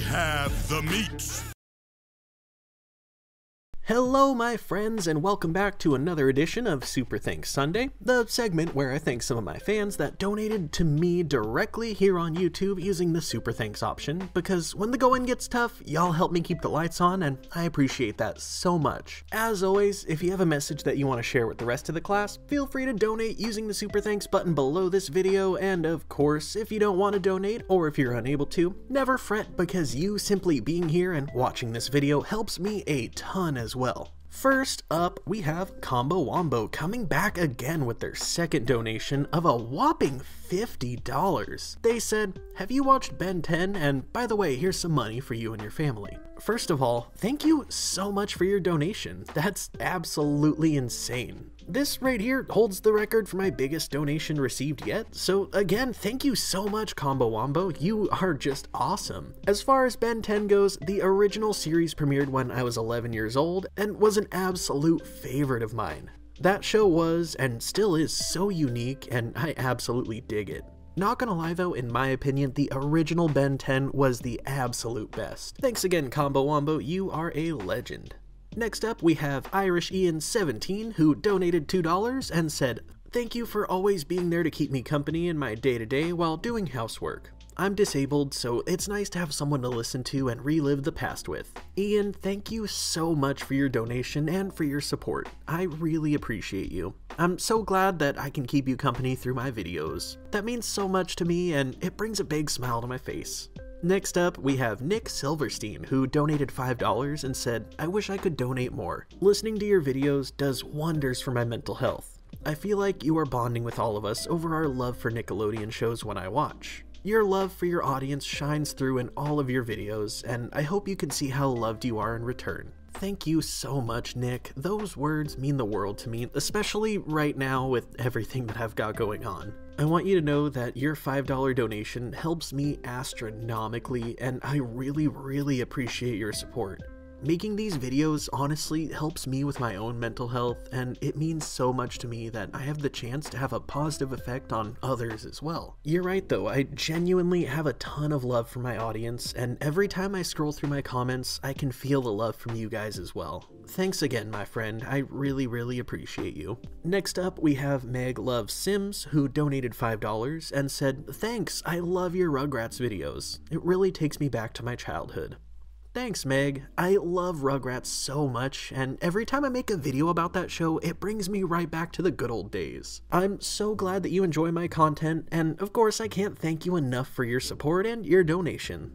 have the meat. Hello my friends, and welcome back to another edition of Super Thanks Sunday, the segment where I thank some of my fans that donated to me directly here on YouTube using the Super Thanks option, because when the going gets tough, y'all help me keep the lights on, and I appreciate that so much. As always, if you have a message that you want to share with the rest of the class, feel free to donate using the Super Thanks button below this video, and of course, if you don't want to donate, or if you're unable to, never fret, because you simply being here and watching this video helps me a ton as well. First up, we have Combo Wombo coming back again with their second donation of a whopping $50. They said, "Have you watched Ben 10? And by the way, here's some money for you and your family." First of all, thank you so much for your donation. That's absolutely insane. This right here holds the record for my biggest donation received yet, so again, thank you so much Combo Wombo, you are just awesome. As far as Ben 10 goes, the original series premiered when I was 11 years old and was an absolute favorite of mine. That show was, and still is, so unique, and I absolutely dig it. Not gonna lie though, in my opinion, the original Ben 10 was the absolute best. Thanks again Combo Wombo, you are a legend. Next up, we have Irish Ian 17, who donated $2 and said, "Thank you for always being there to keep me company in my day-to-day while doing housework. I'm disabled, so it's nice to have someone to listen to and relive the past with." Ian, thank you so much for your donation and for your support. I really appreciate you. I'm so glad that I can keep you company through my videos. That means so much to me, and it brings a big smile to my face. Next up, we have Nick Silverstein, who donated $5 and said, "I wish I could donate more. Listening to your videos does wonders for my mental health. I feel like you are bonding with all of us over our love for Nickelodeon shows when I watch. Your love for your audience shines through in all of your videos, and I hope you can see how loved you are in return." Thank you so much, Nick. Those words mean the world to me, especially right now with everything that I've got going on. I want you to know that your $5 donation helps me astronomically, and I really appreciate your support. Making these videos honestly helps me with my own mental health, and it means so much to me that I have the chance to have a positive effect on others as well. You're right though, I genuinely have a ton of love for my audience, and every time I scroll through my comments, I can feel the love from you guys as well. Thanks again, my friend, I really appreciate you. Next up, we have Meg Love Sims, who donated $5 and said, "Thanks, I love your Rugrats videos. It really takes me back to my childhood." Thanks, Meg. I love Rugrats so much, and every time I make a video about that show, it brings me right back to the good old days. I'm so glad that you enjoy my content, and of course I can't thank you enough for your support and your donation.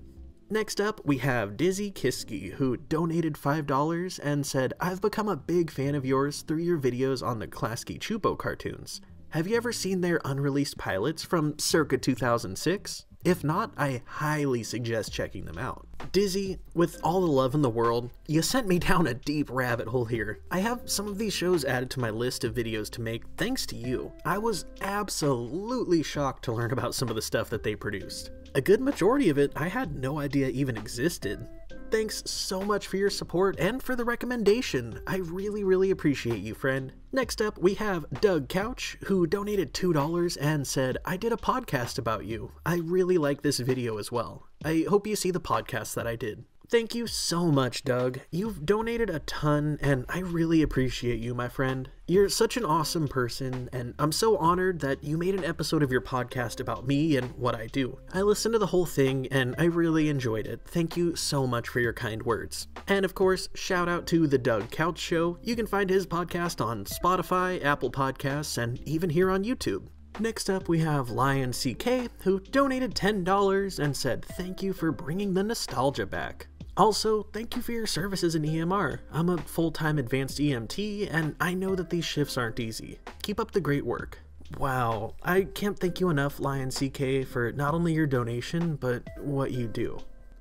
Next up, we have Dizzy Kiski, who donated $5 and said, "I've become a big fan of yours through your videos on the Klasky Csupo cartoons. Have you ever seen their unreleased pilots from circa 2006? If not, I highly suggest checking them out." Dizzy, with all the love in the world, you sent me down a deep rabbit hole here. I have some of these shows added to my list of videos to make thanks to you. I was absolutely shocked to learn about some of the stuff that they produced. A good majority of it I had no idea even existed. Thanks so much for your support and for the recommendation. I really appreciate you, friend. Next up, we have Doug Couch, who donated $2 and said, "I did a podcast about you. I really like this video as well. I hope you see the podcast that I did." Thank you so much, Doug. You've donated a ton, and I really appreciate you, my friend. You're such an awesome person, and I'm so honored that you made an episode of your podcast about me and what I do. I listened to the whole thing, and I really enjoyed it. Thank you so much for your kind words. And of course, shout out to The Doug Couch Show. You can find his podcast on Spotify, Apple Podcasts, and even here on YouTube. Next up, we have Lion CK, who donated $10 and said, "Thank you for bringing the nostalgia back. Also, thank you for your services in EMR. I'm a full-time advanced EMT, and I know that these shifts aren't easy. Keep up the great work." Wow, I can't thank you enough, Lion CK, for not only your donation, but what you do.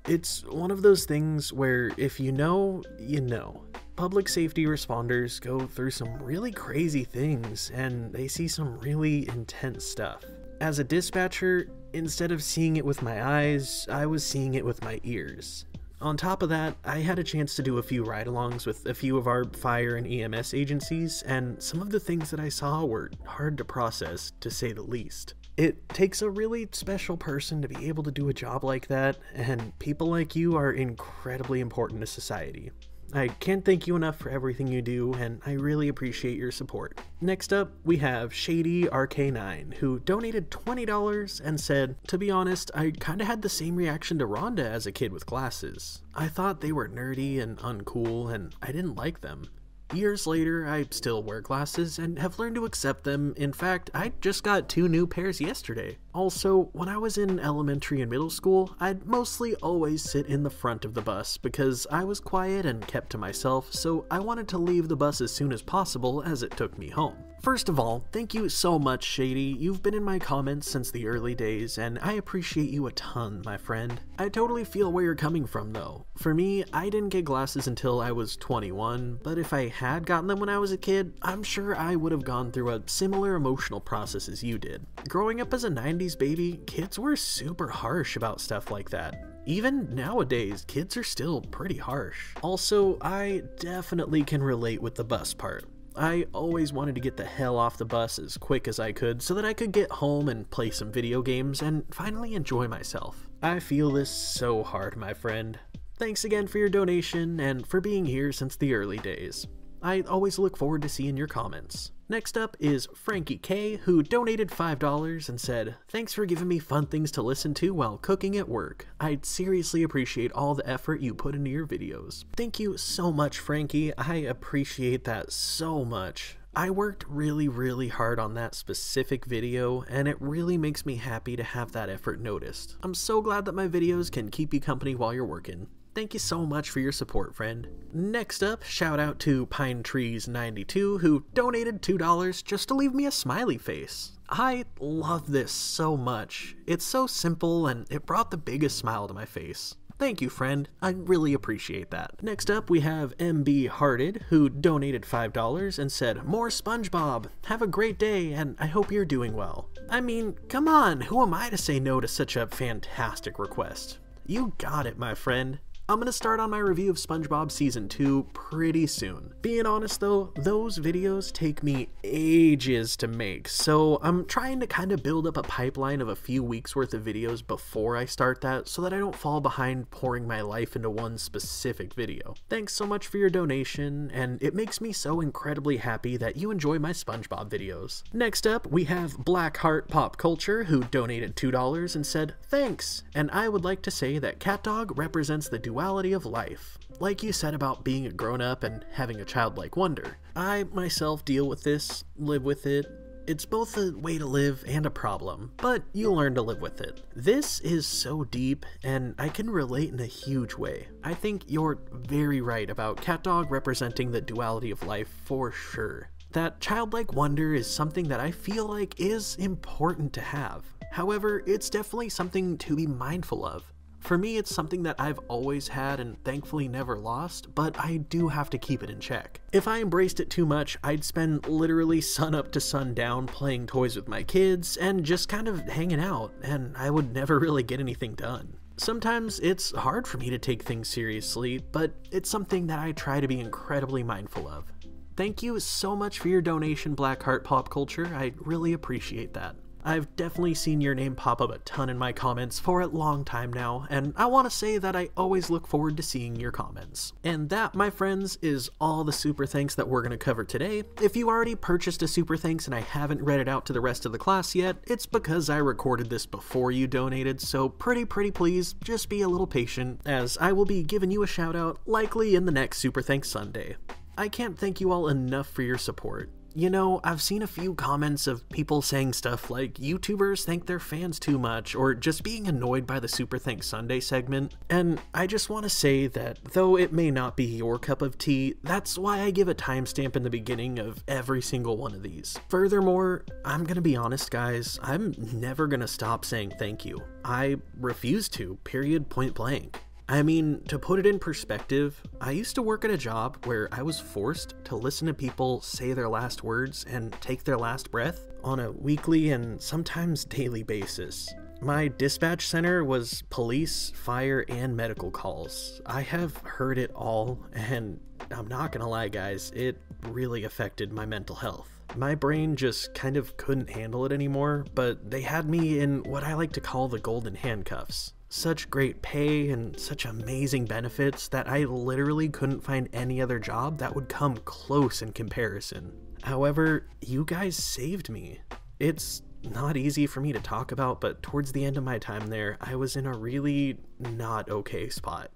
It's one of those things where if you know, you know. Public safety responders go through some really crazy things, and they see some really intense stuff. As a dispatcher, instead of seeing it with my eyes, I was seeing it with my ears. On top of that, I had a chance to do a few ride-alongs with a few of our fire and EMS agencies, and some of the things that I saw were hard to process, to say the least. It takes a really special person to be able to do a job like that, and people like you are incredibly important to society. I can't thank you enough for everything you do, and I really appreciate your support. Next up, we have Shady RK9, who donated $20 and said, "To be honest, I kinda had the same reaction to Rhonda as a kid with glasses. I thought they were nerdy and uncool, and I didn't like them. Years later, I still wear glasses and have learned to accept them. In fact, I just got 2 new pairs yesterday. Also, when I was in elementary and middle school, I'd mostly always sit in the front of the bus because I was quiet and kept to myself, so I wanted to leave the bus as soon as possible as it took me home." First of all, thank you so much, Shady. You've been in my comments since the early days, and I appreciate you a ton, my friend. I totally feel where you're coming from, though. For me, I didn't get glasses until I was 21, but if I had gotten them when I was a kid, I'm sure I would have gone through a similar emotional process as you did. Growing up as a 90s baby, kids were super harsh about stuff like that. Even nowadays, kids are still pretty harsh. Also, I definitely can relate with the bus part. I always wanted to get the hell off the bus as quick as I could so that I could get home and play some video games and finally enjoy myself. I feel this so hard, my friend. Thanks again for your donation and for being here since the early days. I always look forward to seeing your comments. Next up is Frankie K, who donated $5 and said, "Thanks for giving me fun things to listen to while cooking at work. I'd seriously appreciate all the effort you put into your videos." Thank you so much, Frankie. I appreciate that so much. I worked really hard on that specific video, and it really makes me happy to have that effort noticed. I'm so glad that my videos can keep you company while you're working. Thank you so much for your support, friend. Next up, shout out to Pine Trees 92, who donated $2 just to leave me a smiley face. I love this so much. It's so simple and it brought the biggest smile to my face. Thank you, friend. I really appreciate that. Next up, we have MB Hearted, who donated $5 and said, "More SpongeBob. Have a great day, and I hope you're doing well." I mean, come on, who am I to say no to such a fantastic request? You got it, my friend. I'm gonna start on my review of SpongeBob Season 2 pretty soon. Being honest though, those videos take me ages to make, so I'm trying to kind of build up a pipeline of a few weeks worth of videos before I start that so that I don't fall behind pouring my life into one specific video. Thanks so much for your donation, and it makes me so incredibly happy that you enjoy my SpongeBob videos. Next up, we have Blackheart Pop Culture, who donated $2 and said, "Thanks, and I would like to say that CatDog represents the duality of life. Like you said about being a grown-up and having a childlike wonder. I myself deal with this, live with it. It's both a way to live and a problem, but you learn to live with it." This is so deep, and I can relate in a huge way. I think you're very right about CatDog representing the duality of life for sure. That childlike wonder is something that I feel like is important to have. However, it's definitely something to be mindful of. For me, it's something that I've always had and thankfully never lost, but I do have to keep it in check. If I embraced it too much, I'd spend literally sun up to sun down playing toys with my kids and just kind of hanging out, and I would never really get anything done. Sometimes it's hard for me to take things seriously, but it's something that I try to be incredibly mindful of. Thank you so much for your donation, Blackheart Pop Culture. I really appreciate that. I've definitely seen your name pop up a ton in my comments for a long time now, and I want to say that I always look forward to seeing your comments. And that, my friends, is all the super thanks that we're going to cover today. If you already purchased a super thanks and I haven't read it out to the rest of the class yet, it's because I recorded this before you donated, so pretty please just be a little patient, as I will be giving you a shout out likely in the next Super Thanks Sunday. I can't thank you all enough for your support. You know, I've seen a few comments of people saying stuff like YouTubers thank their fans too much, or just being annoyed by the Super Thanks Sunday segment, and I just want to say that though it may not be your cup of tea, that's why I give a timestamp in the beginning of every single one of these. Furthermore, I'm gonna be honest guys, I'm never gonna stop saying thank you. I refuse to, period, point blank. I mean, to put it in perspective, I used to work at a job where I was forced to listen to people say their last words and take their last breath on a weekly and sometimes daily basis. My dispatch center was police, fire, and medical calls. I have heard it all, and I'm not gonna lie guys, it really affected my mental health. My brain just kind of couldn't handle it anymore, but they had me in what I like to call the golden handcuffs. Such great pay and such amazing benefits that I literally couldn't find any other job that would come close in comparison. However, you guys saved me. It's not easy for me to talk about, but towards the end of my time there, I was in a really not okay spot.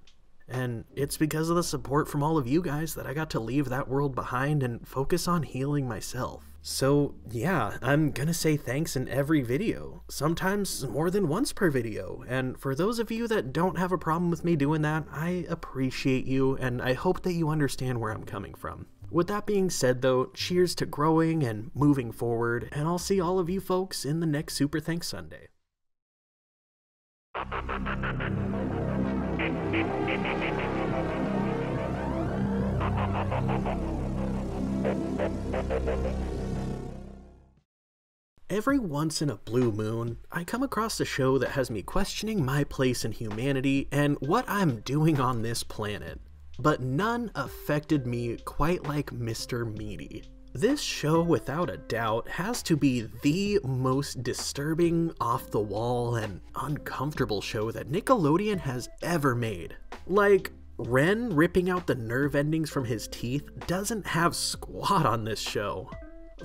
And it's because of the support from all of you guys that I got to leave that world behind and focus on healing myself. So yeah, I'm gonna say thanks in every video, sometimes more than once per video, and for those of you that don't have a problem with me doing that, I appreciate you, and I hope that you understand where I'm coming from. With that being said though, cheers to growing and moving forward, and I'll see all of you folks in the next Super Thanks Sunday. Every once in a blue moon, I come across a show that has me questioning my place in humanity and what I'm doing on this planet. But none affected me quite like Mr. Meaty. This show, without a doubt, has to be the most disturbing, off-the-wall, and uncomfortable show that Nickelodeon has ever made. Like, Ren ripping out the nerve endings from his teeth doesn't have squat on this show.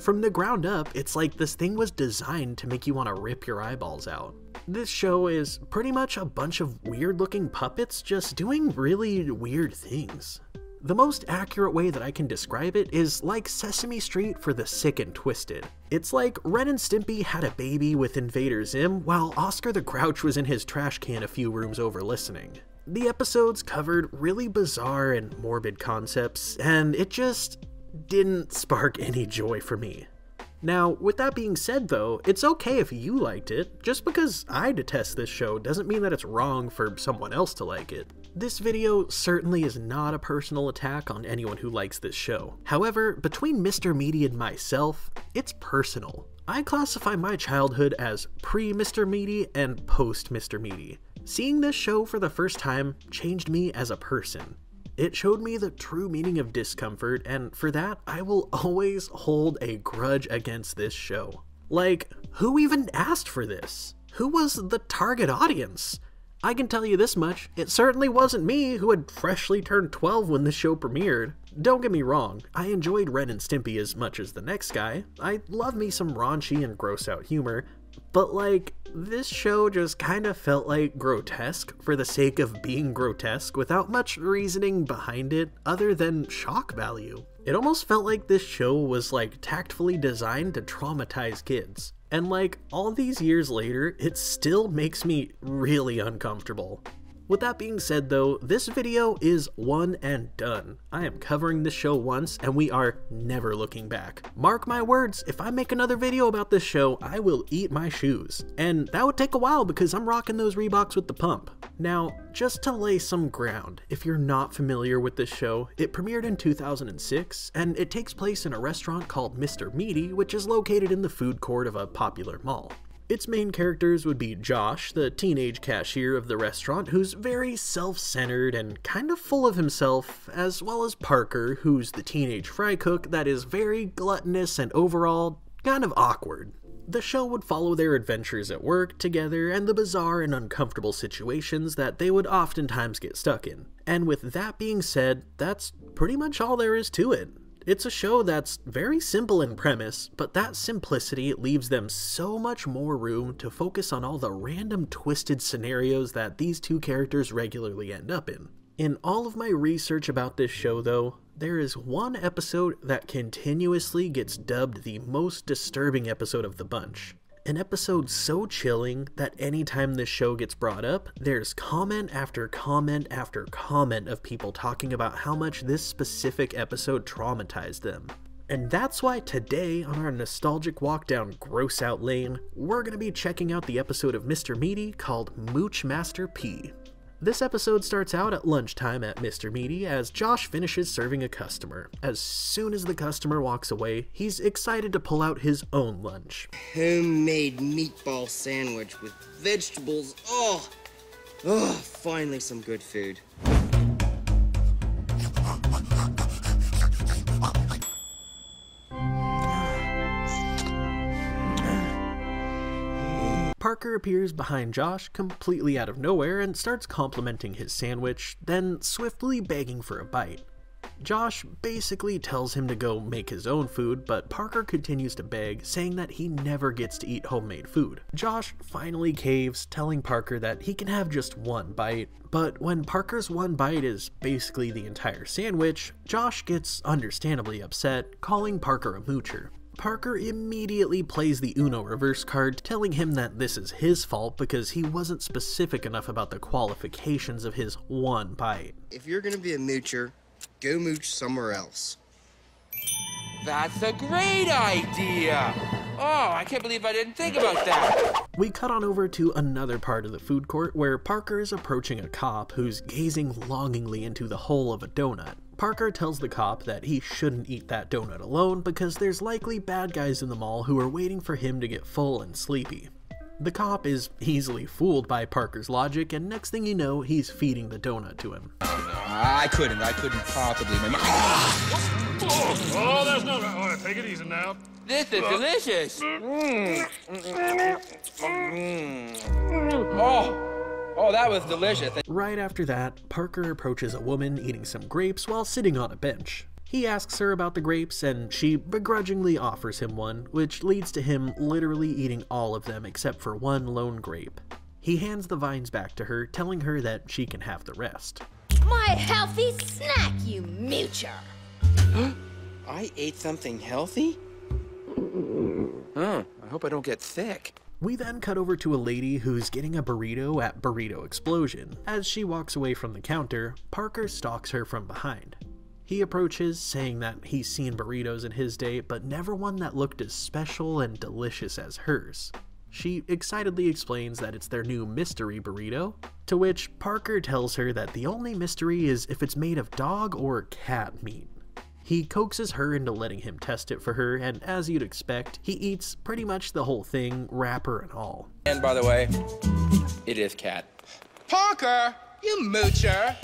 From the ground up, it's like this thing was designed to make you want to rip your eyeballs out. This show is pretty much a bunch of weird-looking puppets just doing really weird things. The most accurate way that I can describe it is like Sesame Street for the sick and twisted. It's like Ren and Stimpy had a baby with Invader Zim while Oscar the Grouch was in his trash can a few rooms over listening. The episodes covered really bizarre and morbid concepts, and it just didn't spark any joy for me. Now, with that being said though, it's okay if you liked it. Just because I detest this show doesn't mean that it's wrong for someone else to like it. This video certainly is not a personal attack on anyone who likes this show. However, between Mr. Meaty and myself, it's personal. I classify my childhood as pre-Mr. Meaty and post-Mr. Meaty. Seeing this show for the first time changed me as a person. It showed me the true meaning of discomfort, and for that, I will always hold a grudge against this show. Like, who even asked for this? Who was the target audience? I can tell you this much, it certainly wasn't me who had freshly turned 12 when the show premiered. Don't get me wrong, I enjoyed Ren and Stimpy as much as the next guy. I love me some raunchy and gross out humor. But like, this show just kinda felt like grotesque for the sake of being grotesque without much reasoning behind it other than shock value. It almost felt like this show was like tactfully designed to traumatize kids. And like, all these years later, it still makes me really uncomfortable. With that being said though, this video is one and done. I am covering this show once and we are never looking back. Mark my words, if I make another video about this show, I will eat my shoes. And that would take a while because I'm rocking those Reeboks with the pump. Now, just to lay some ground, if you're not familiar with this show, it premiered in 2006 and it takes place in a restaurant called Mr. Meaty, which is located in the food court of a popular mall. Its main characters would be Josh, the teenage cashier of the restaurant, who's very self-centered and kind of full of himself, as well as Parker, who's the teenage fry cook that is very gluttonous and overall kind of awkward. The show would follow their adventures at work together and the bizarre and uncomfortable situations that they would oftentimes get stuck in. And with that being said, that's pretty much all there is to it. It's a show that's very simple in premise, but that simplicity leaves them so much more room to focus on all the random twisted scenarios that these two characters regularly end up in. In all of my research about this show though, there is one episode that continuously gets dubbed the most disturbing episode of the bunch. An episode so chilling that anytime this show gets brought up, there's comment after comment after comment of people talking about how much this specific episode traumatized them. And that's why today, on our nostalgic walk down Gross Out Lane, we're going to be checking out the episode of Mr. Meaty called Mooch Master P. This episode starts out at lunchtime at Mr. Meaty as Josh finishes serving a customer. As soon as the customer walks away, he's excited to pull out his own lunch. Homemade meatball sandwich with vegetables. Oh, finally some good food. Parker appears behind Josh completely out of nowhere and starts complimenting his sandwich, then swiftly begging for a bite. Josh basically tells him to go make his own food, but Parker continues to beg, saying that he never gets to eat homemade food. Josh finally caves, telling Parker that he can have just one bite, but when Parker's one bite is basically the entire sandwich, Josh gets understandably upset, calling Parker a moocher. Parker immediately plays the Uno reverse card, telling him that this is his fault because he wasn't specific enough about the qualifications of his one bite. If you're gonna be a moocher, go mooch somewhere else. That's a great idea! Oh, I can't believe I didn't think about that! We cut on over to another part of the food court where Parker is approaching a cop who's gazing longingly into the hole of a donut. Parker tells the cop that he shouldn't eat that donut alone because there's likely bad guys in the mall who are waiting for him to get full and sleepy. The cop is easily fooled by Parker's logic, and next thing you know, he's feeding the donut to him. I couldn't possibly. Oh, there's no. Oh, take it easy now. This is delicious! Oh, that was delicious. Right after that, Parker approaches a woman eating some grapes while sitting on a bench. He asks her about the grapes, and she begrudgingly offers him one, which leads to him literally eating all of them except for one lone grape. He hands the vines back to her, telling her that she can have the rest. My healthy snack, you moocher! I ate something healthy? I hope I don't get sick. We then cut over to a lady who's getting a burrito at Burrito Explosion. As she walks away from the counter, Parker stalks her from behind. He approaches, saying that he's seen burritos in his day, but never one that looked as special and delicious as hers. She excitedly explains that it's their new mystery burrito, to which Parker tells her that the only mystery is if it's made of dog or cat meat. He coaxes her into letting him test it for her, and as you'd expect, he eats pretty much the whole thing, wrapper and all. And by the way, it is cat. Parker, you moocher!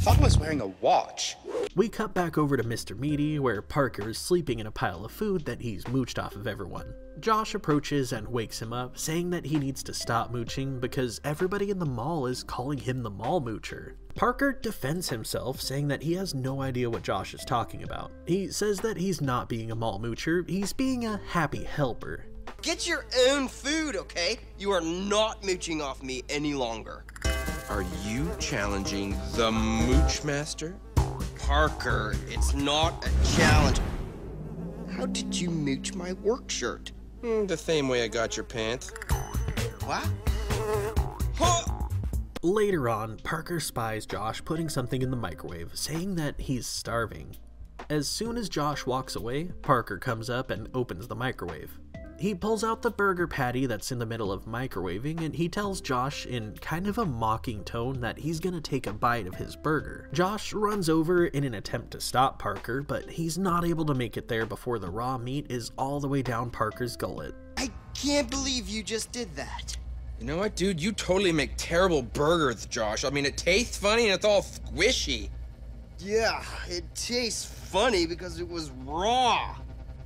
Thought I was wearing a watch. We cut back over to Mr. Meaty, where Parker is sleeping in a pile of food that he's mooched off of everyone. Josh approaches and wakes him up, saying that he needs to stop mooching because everybody in the mall is calling him the mall moocher. Parker defends himself, saying that he has no idea what Josh is talking about. He says that he's not being a mall moocher, he's being a happy helper. Get your own food, okay? You are not mooching off me any longer. Are you challenging the Mooch Master? Parker, it's not a challenge. How did you mooch my work shirt? The same way I got your pants. What? Huh! Later on, Parker spies Josh putting something in the microwave, saying that he's starving. As soon as Josh walks away, Parker comes up and opens the microwave. He pulls out the burger patty that's in the middle of microwaving, and he tells Josh in kind of a mocking tone that he's gonna take a bite of his burger. Josh runs over in an attempt to stop Parker, but he's not able to make it there before the raw meat is all the way down Parker's gullet. I can't believe you just did that. You know what, dude? You totally make terrible burgers, Josh. I mean, it tastes funny and it's all squishy. Yeah, it tastes funny because it was raw,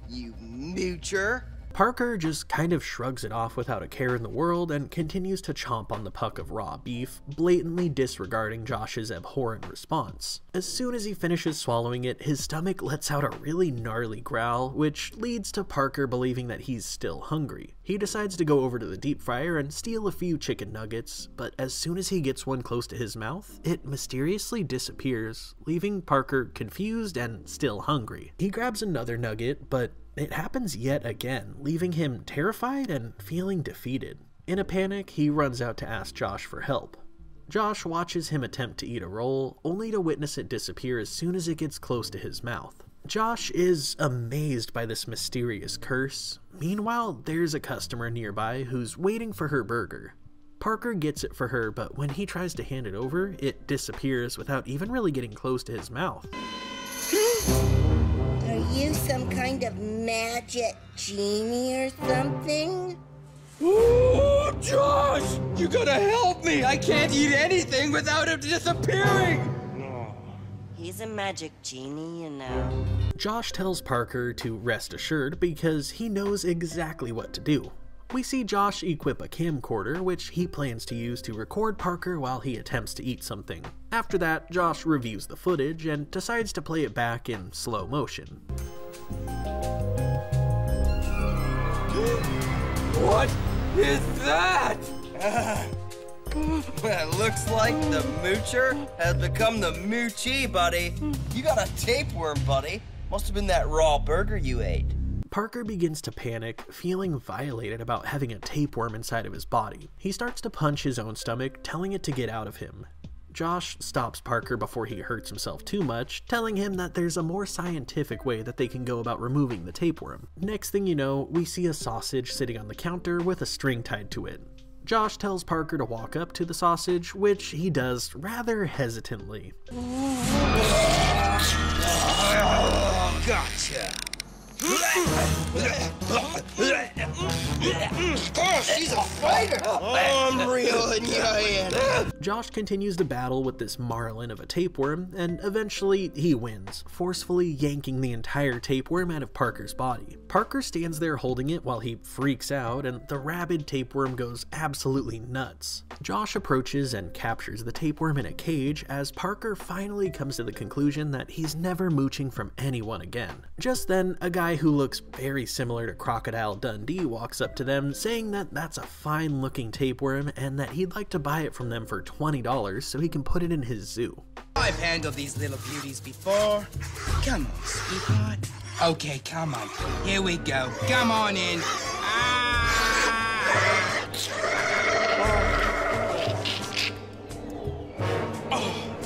you moocher. Parker just kind of shrugs it off without a care in the world and continues to chomp on the puck of raw beef, blatantly disregarding Josh's abhorrent response. As soon as he finishes swallowing it, his stomach lets out a really gnarly growl, which leads to Parker believing that he's still hungry. He decides to go over to the deep fryer and steal a few chicken nuggets, but as soon as he gets one close to his mouth, it mysteriously disappears, leaving Parker confused and still hungry. He grabs another nugget, but it happens yet again, leaving him terrified and feeling defeated. In a panic, he runs out to ask Josh for help. Josh watches him attempt to eat a roll, only to witness it disappear as soon as it gets close to his mouth. Josh is amazed by this mysterious curse. Meanwhile, there's a customer nearby who's waiting for her burger. Parker gets it for her, but when he tries to hand it over, it disappears without even really getting close to his mouth. Are you some kind of magic genie or something? Oh, Josh! You gotta help me! I can't eat anything without it disappearing! He's a magic genie, you know. Josh tells Parker to rest assured because he knows exactly what to do. We see Josh equip a camcorder, which he plans to use to record Parker while he attempts to eat something. After that, Josh reviews the footage and decides to play it back in slow motion. What is that? Well, it looks like the moocher has become the moochie, buddy. You got a tapeworm, buddy. Must have been that raw burger you ate. Parker begins to panic, feeling violated about having a tapeworm inside of his body. He starts to punch his own stomach, telling it to get out of him. Josh stops Parker before he hurts himself too much, telling him that there's a more scientific way that they can go about removing the tapeworm. Next thing you know, we see a sausage sitting on the counter with a string tied to it. Josh tells Parker to walk up to the sausage, which he does rather hesitantly. Gotcha. She's a fighter. I'm reeling you in. Josh continues to battle with this marlin of a tapeworm, and eventually he wins, forcefully yanking the entire tapeworm out of Parker's body. Parker stands there holding it while he freaks out, and the rabid tapeworm goes absolutely nuts. Josh approaches and captures the tapeworm in a cage as Parker finally comes to the conclusion that he's never mooching from anyone again. Just then, a guy who looks very similar to Crocodile Dundee walks up to them, saying that that's a fine looking tapeworm and that he'd like to buy it from them for $20 so he can put it in his zoo. I've handled these little beauties before. Come on, sweetheart. Okay, come on. Here we go. Come on in. Oh,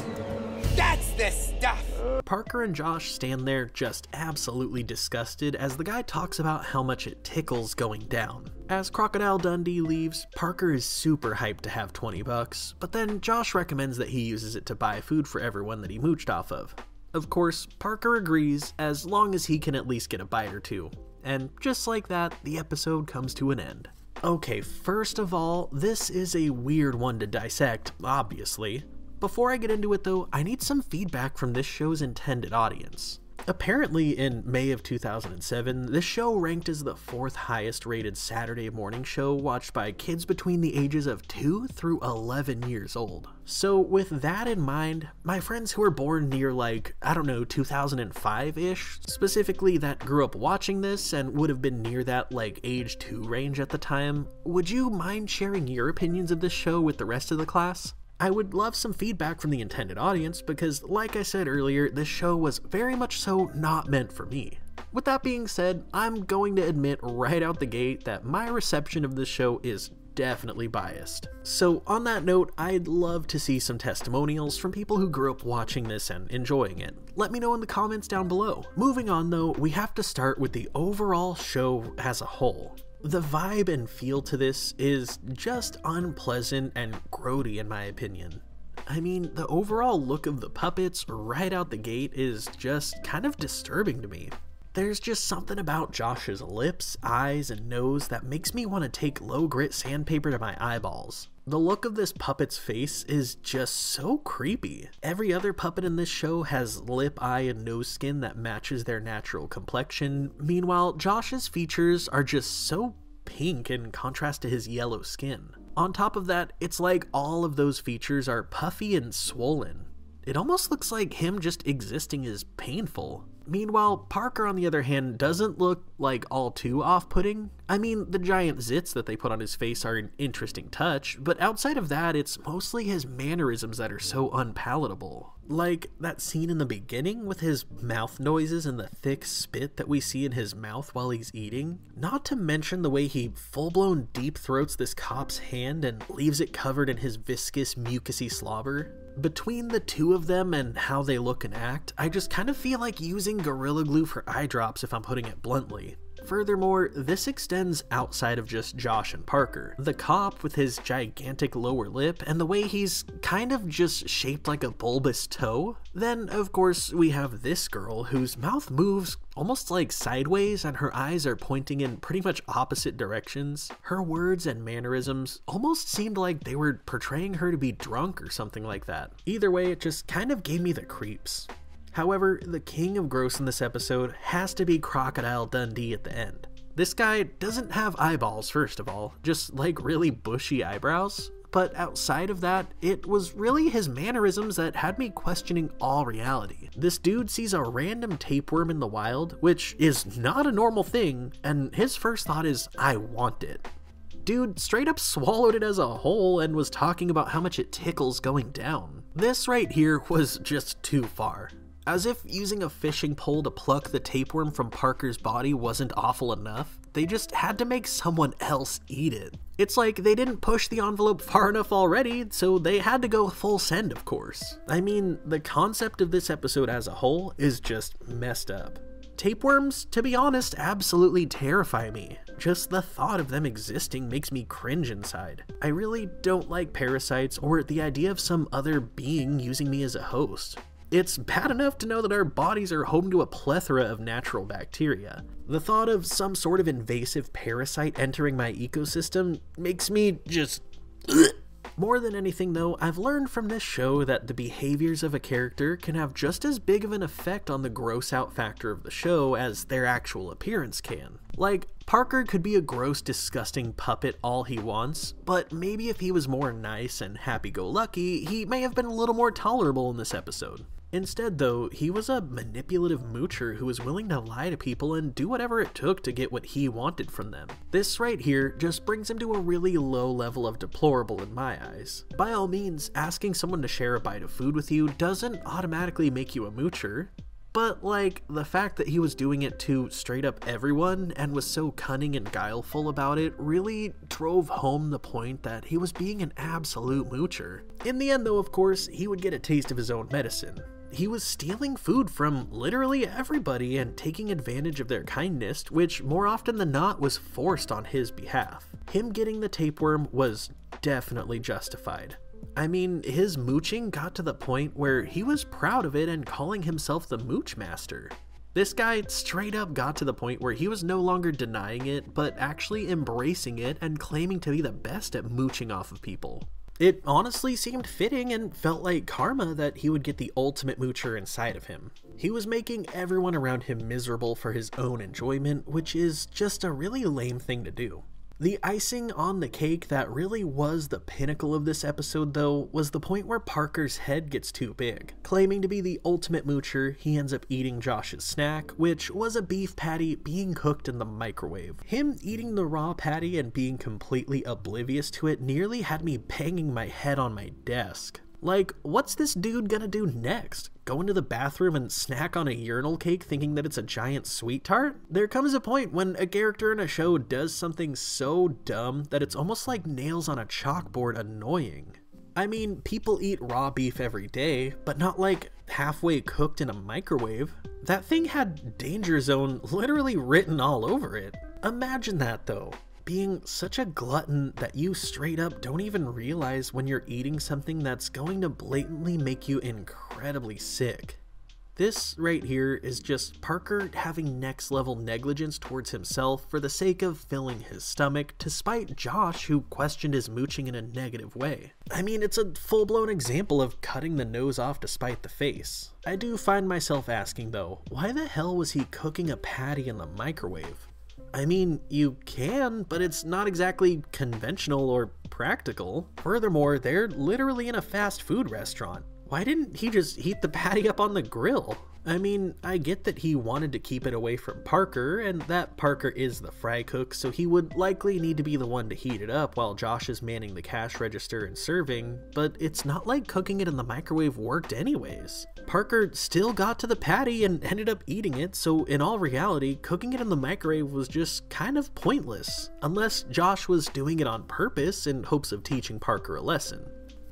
that's the stuff. Parker and Josh stand there just absolutely disgusted as the guy talks about how much it tickles going down. As Crocodile Dundee leaves, Parker is super hyped to have $20, but then Josh recommends that he uses it to buy food for everyone that he mooched off of. Of course, Parker agrees as long as he can at least get a bite or two. And just like that, the episode comes to an end. Okay, first of all, this is a weird one to dissect, obviously. Before I get into it though, I need some feedback from this show's intended audience. Apparently, in May of 2007, this show ranked as the 4th highest rated Saturday morning show watched by kids between the ages of 2 through 11 years old. So with that in mind, my friends who were born near 2005-ish, specifically that grew up watching this and would have been near that age 2 range at the time, would you mind sharing your opinions of this show with the rest of the class? I would love some feedback from the intended audience because, like I said earlier, this show was very much so not meant for me. With that being said, I'm going to admit right out the gate that my reception of this show is definitely biased. So on that note, I'd love to see some testimonials from people who grew up watching this and enjoying it. Let me know in the comments down below. Moving on though, we have to start with the overall show as a whole. The vibe and feel to this is just unpleasant and grody in my opinion. I mean, the overall look of the puppets right out the gate is just kind of disturbing to me. There's just something about Josh's lips, eyes, and nose that makes me want to take low-grit sandpaper to my eyeballs. The look of this puppet's face is just so creepy. Every other puppet in this show has lip, eye, and nose skin that matches their natural complexion. Meanwhile, Josh's features are just so pink in contrast to his yellow skin. On top of that, it's like all of those features are puffy and swollen. It almost looks like him just existing is painful. Meanwhile, Parker on the other hand doesn't look all too off-putting. I mean, the giant zits that they put on his face are an interesting touch, but outside of that, it's mostly his mannerisms that are so unpalatable. Like that scene in the beginning with his mouth noises and the thick spit that we see in his mouth while he's eating. Not to mention the way he full-blown deep throats this cop's hand and leaves it covered in his viscous, mucousy slobber. Between the two of them and how they look and act, I just kind of feel like using Gorilla Glue for eye drops if I'm putting it bluntly. Furthermore, this extends outside of just Josh and Parker. The cop with his gigantic lower lip and the way he's kind of just shaped like a bulbous toe. Then, of course, we have this girl whose mouth moves almost sideways and her eyes are pointing in pretty much opposite directions. Her words and mannerisms almost seemed like they were portraying her to be drunk or something like that. Either way, it just kind of gave me the creeps. However, the king of gross in this episode has to be Crocodile Dundee at the end. This guy doesn't have eyeballs, first of all, just like really bushy eyebrows. But outside of that, it was really his mannerisms that had me questioning all reality. This dude sees a random tapeworm in the wild, which is not a normal thing, and his first thought is, I want it. Dude straight up swallowed it as a whole and was talking about how much it tickles going down. This right here was just too far. As if using a fishing pole to pluck the tapeworm from Parker's body wasn't awful enough, they just had to make someone else eat it. It's like they didn't push the envelope far enough already, so they had to go full send, of course. I mean, the concept of this episode as a whole is just messed up. Tapeworms, to be honest, absolutely terrify me. Just the thought of them existing makes me cringe inside. I really don't like parasites or the idea of some other being using me as a host. It's bad enough to know that our bodies are home to a plethora of natural bacteria. The thought of some sort of invasive parasite entering my ecosystem makes me just More than anything though, I've learned from this show that the behaviors of a character can have just as big of an effect on the gross out factor of the show as their actual appearance can. Like, Parker could be a gross, disgusting puppet all he wants, but maybe if he was more nice and happy-go-lucky, he may have been a little more tolerable in this episode. Instead though, he was a manipulative moocher who was willing to lie to people and do whatever it took to get what he wanted from them. This right here just brings him to a really low level of deplorable in my eyes. By all means, asking someone to share a bite of food with you doesn't automatically make you a moocher. But like, the fact that he was doing it to straight up everyone and was so cunning and guileful about it really drove home the point that he was being an absolute moocher. In the end though, of course, he would get a taste of his own medicine. He was stealing food from literally everybody and taking advantage of their kindness, which more often than not was forced on his behalf. Him getting the tapeworm was definitely justified. I mean, his mooching got to the point where he was proud of it and calling himself the Mooch Master. This guy straight up got to the point where he was no longer denying it, but actually embracing it and claiming to be the best at mooching off of people. It honestly seemed fitting and felt like karma that he would get the ultimate moocher inside of him. He was making everyone around him miserable for his own enjoyment, which is just a really lame thing to do. The icing on the cake that really was the pinnacle of this episode though was the point where Parker's head gets too big. Claiming to be the ultimate moocher, he ends up eating Josh's snack, which was a beef patty being cooked in the microwave. Him eating the raw patty and being completely oblivious to it nearly had me banging my head on my desk. Like, what's this dude gonna do next? Go into the bathroom and snack on a urinal cake thinking that it's a giant sweet tart? There comes a point when a character in a show does something so dumb that it's almost like nails on a chalkboard annoying. I mean, people eat raw beef every day, but not like halfway cooked in a microwave. That thing had Danger Zone literally written all over it. Imagine that though. Being such a glutton that you straight up don't even realize when you're eating something that's going to blatantly make you incredibly sick. This right here is just Parker having next level negligence towards himself for the sake of filling his stomach to spite Josh, who questioned his mooching in a negative way. I mean, it's a full-blown example of cutting the nose off to spite the face. I do find myself asking though, why the hell was he cooking a patty in the microwave? I mean, you can, but it's not exactly conventional or practical. Furthermore, they're literally in a fast food restaurant. Why didn't he just heat the patty up on the grill? I mean, I get that he wanted to keep it away from Parker, and that Parker is the fry cook, so he would likely need to be the one to heat it up while Josh is manning the cash register and serving, but it's not like cooking it in the microwave worked anyways. Parker still got to the patty and ended up eating it, so in all reality, cooking it in the microwave was just kind of pointless, unless Josh was doing it on purpose in hopes of teaching Parker a lesson.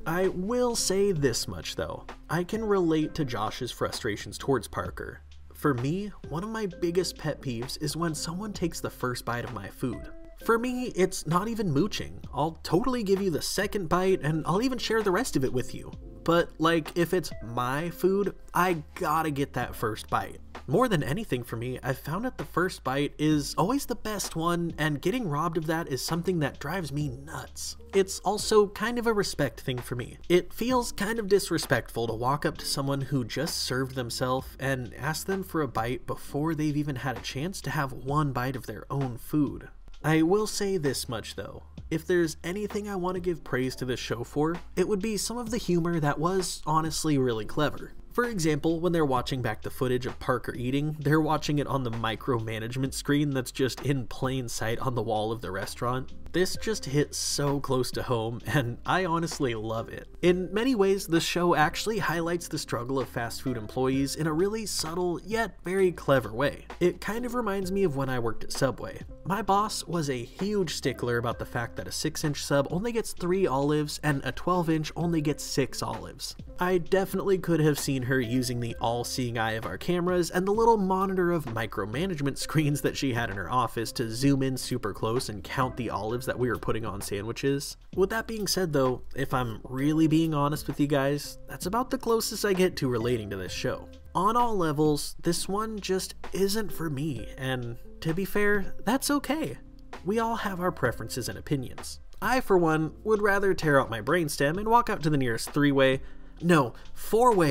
I will say this much though, I can relate to Josh's frustrations towards Parker. For me, one of my biggest pet peeves is when someone takes the first bite of my food. For me, it's not even mooching. I'll totally give you the second bite and I'll even share the rest of it with you. But like, if it's my food, I gotta get that first bite. More than anything for me, I've found that the first bite is always the best one, and getting robbed of that is something that drives me nuts. It's also kind of a respect thing for me. It feels kind of disrespectful to walk up to someone who just served themselves and ask them for a bite before they've even had a chance to have one bite of their own food. I will say this much though. If there's anything I want to give praise to this show for, it would be some of the humor that was honestly really clever. For example, when they're watching back the footage of Parker eating, they're watching it on the micromanagement screen that's just in plain sight on the wall of the restaurant. This just hits so close to home, and I honestly love it. In many ways, the show actually highlights the struggle of fast food employees in a really subtle yet very clever way. It kind of reminds me of when I worked at Subway. My boss was a huge stickler about the fact that a 6-inch sub only gets 3 olives and a 12-inch only gets 6 olives. I definitely could have seen her using the all-seeing eye of our cameras and the little monitor of micromanagement screens that she had in her office to zoom in super close and count the olives that we were putting on sandwiches. With that being said though, if I'm really being honest with you guys, that's about the closest I get to relating to this show. On all levels, this one just isn't for me, and to be fair, that's okay. We all have our preferences and opinions. I, for one, would rather tear out my brainstem and walk out to the nearest 4-way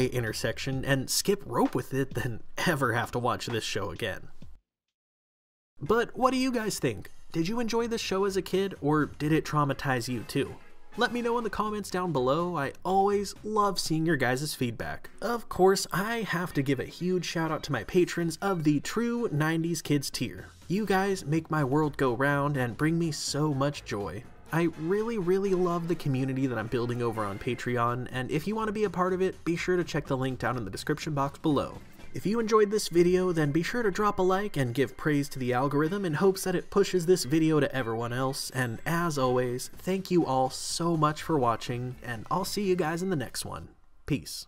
intersection and skip rope with it than ever have to watch this show again. But what do you guys think? Did you enjoy this show as a kid, or did it traumatize you too? Let me know in the comments down below. I always love seeing your guys' feedback. Of course, I have to give a huge shout out to my patrons of the True 90s Kids tier. You guys make my world go round and bring me so much joy. I really love the community that I'm building over on Patreon, and if you want to be a part of it, be sure to check the link down in the description box below. If you enjoyed this video, then be sure to drop a like and give praise to the algorithm in hopes that it pushes this video to everyone else, and as always, thank you all so much for watching, and I'll see you guys in the next one. Peace.